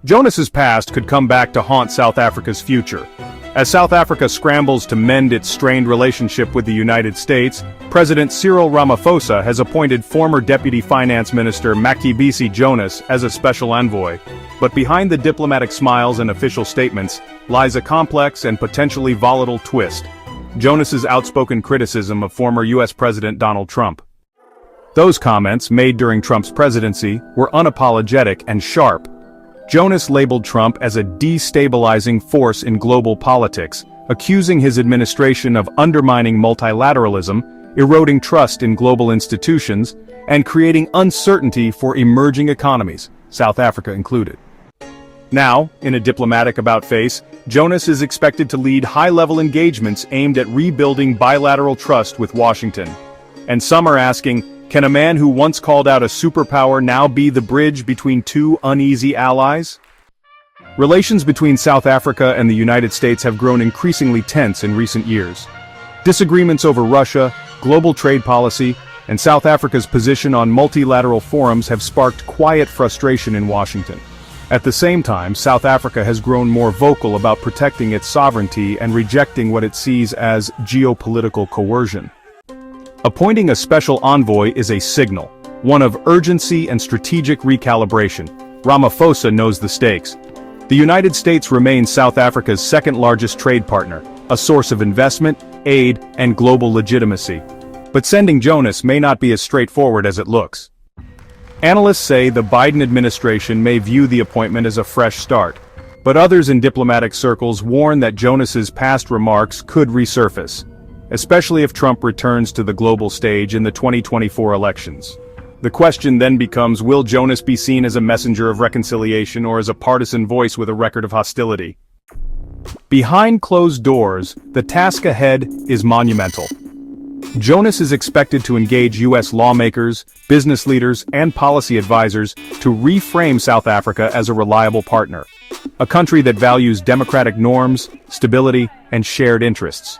Jonas's past could come back to haunt South Africa's future. As South Africa scrambles to mend its strained relationship with the United States, President Cyril Ramaphosa has appointed former Deputy Finance Minister Mcebisi Jonas as a special envoy. But behind the diplomatic smiles and official statements lies a complex and potentially volatile twist: Jonas's outspoken criticism of former U.S. President Donald Trump. Those comments, made during Trump's presidency, were unapologetic and sharp. Jonas labeled Trump as a destabilizing force in global politics, accusing his administration of undermining multilateralism, eroding trust in global institutions, and creating uncertainty for emerging economies, South Africa included. Now, in a diplomatic about-face, Jonas is expected to lead high-level engagements aimed at rebuilding bilateral trust with Washington. And some are asking, can a man who once called out a superpower now be the bridge between two uneasy allies? Relations between South Africa and the United States have grown increasingly tense in recent years. Disagreements over Russia, global trade policy, and South Africa's position on multilateral forums have sparked quiet frustration in Washington. At the same time, South Africa has grown more vocal about protecting its sovereignty and rejecting what it sees as geopolitical coercion. Appointing a special envoy is a signal, one of urgency and strategic recalibration. Ramaphosa knows the stakes. The United States remains South Africa's second-largest trade partner, a source of investment, aid, and global legitimacy. But sending Jonas may not be as straightforward as it looks. Analysts say the Biden administration may view the appointment as a fresh start, but others in diplomatic circles warn that Jonas's past remarks could resurface, especially if Trump returns to the global stage in the 2024 elections. The question then becomes, will Jonas be seen as a messenger of reconciliation or as a partisan voice with a record of hostility? Behind closed doors, the task ahead is monumental. Jonas is expected to engage U.S. lawmakers, business leaders, and policy advisors to reframe South Africa as a reliable partner, a country that values democratic norms, stability, and shared interests.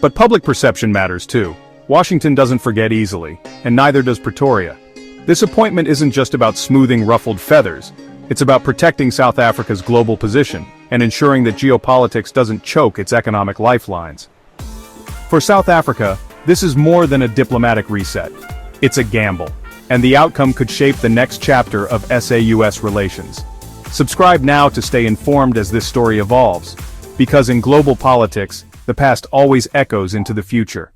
But public perception matters too. Washington doesn't forget easily, and neither does Pretoria. This appointment isn't just about smoothing ruffled feathers, it's about protecting South Africa's global position, and ensuring that geopolitics doesn't choke its economic lifelines. For South Africa, this is more than a diplomatic reset. It's a gamble, and the outcome could shape the next chapter of SA-US relations. Subscribe now to stay informed as this story evolves, because in global politics, the past always echoes into the future.